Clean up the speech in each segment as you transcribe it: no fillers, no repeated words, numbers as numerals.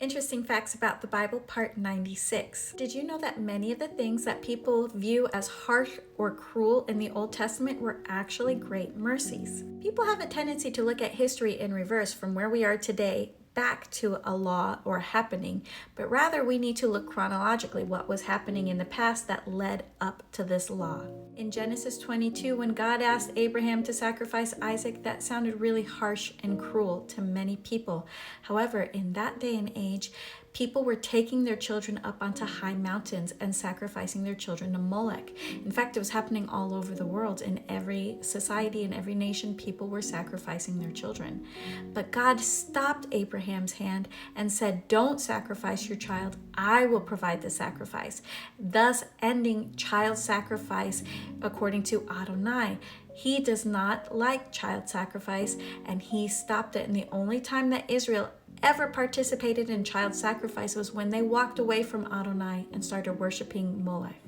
Interesting facts about the Bible, part 96. Did you know that many of the things that people view as harsh or cruel in the Old Testament were actually great mercies? People have a tendency to look at history in reverse from where we are today back to a law or happening, but rather we need to look chronologically what was happening in the past that led up to this law. In Genesis 22, when God asked Abraham to sacrifice Isaac, that sounded really harsh and cruel to many people. However, in that day and age, people were taking their children up onto high mountains and sacrificing their children to Molech. In fact, it was happening all over the world. In every society, in every nation, people were sacrificing their children. But God stopped Abraham's hand and said, "Don't sacrifice your child. I will provide the sacrifice," thus ending child sacrifice according to Adonai. He does not like child sacrifice, and he stopped it. And the only time that Israel ever participated in child sacrifice was when they walked away from Adonai and started worshiping Molech.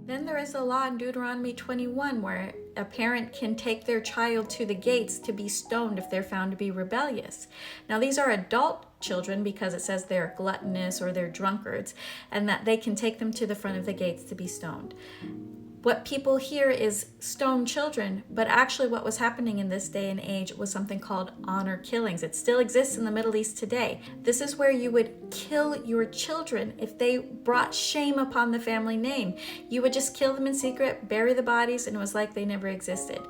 Then there is a law in Deuteronomy 21 where a parent can take their child to the gates to be stoned if they're found to be rebellious. Now these are adult children because it says they're gluttonous or they're drunkards, and that they can take them to the front of the gates to be stoned. What people hear is stone children, but actually what was happening in this day and age was something called honor killings. It still exists in the Middle East today. This is where you would kill your children if they brought shame upon the family name. You would just kill them in secret, bury the bodies, and it was like they never existed.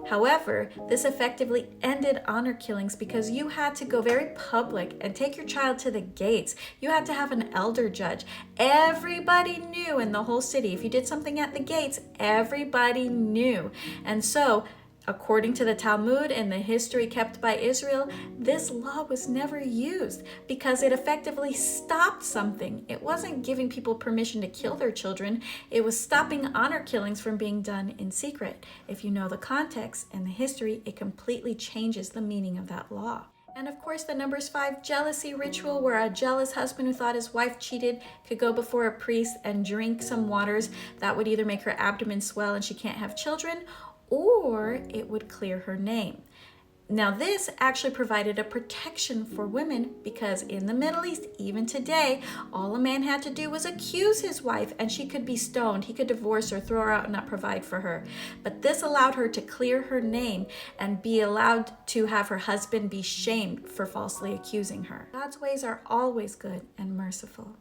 However, this effectively ended honor killings because you had to go very public and take your child to the gates. You had to have an elder judge. Everybody knew in the whole city. If you did something at the gates, everybody knew. And so, according to the Talmud and the history kept by Israel, this law was never used because it effectively stopped something. It wasn't giving people permission to kill their children. It was stopping honor killings from being done in secret. If you know the context and the history, it completely changes the meaning of that law. And of course, the Numbers 5 jealousy ritual, where a jealous husband who thought his wife cheated could go before a priest and drink some waters that would either make her abdomen swell and she can't have children, or it would clear her name. Now, this actually provided a protection for women because in the Middle East, even today, all a man had to do was accuse his wife and she could be stoned. He could divorce her, throw her out, and not provide for her. But this allowed her to clear her name and be allowed to have her husband be shamed for falsely accusing her. God's ways are always good and merciful.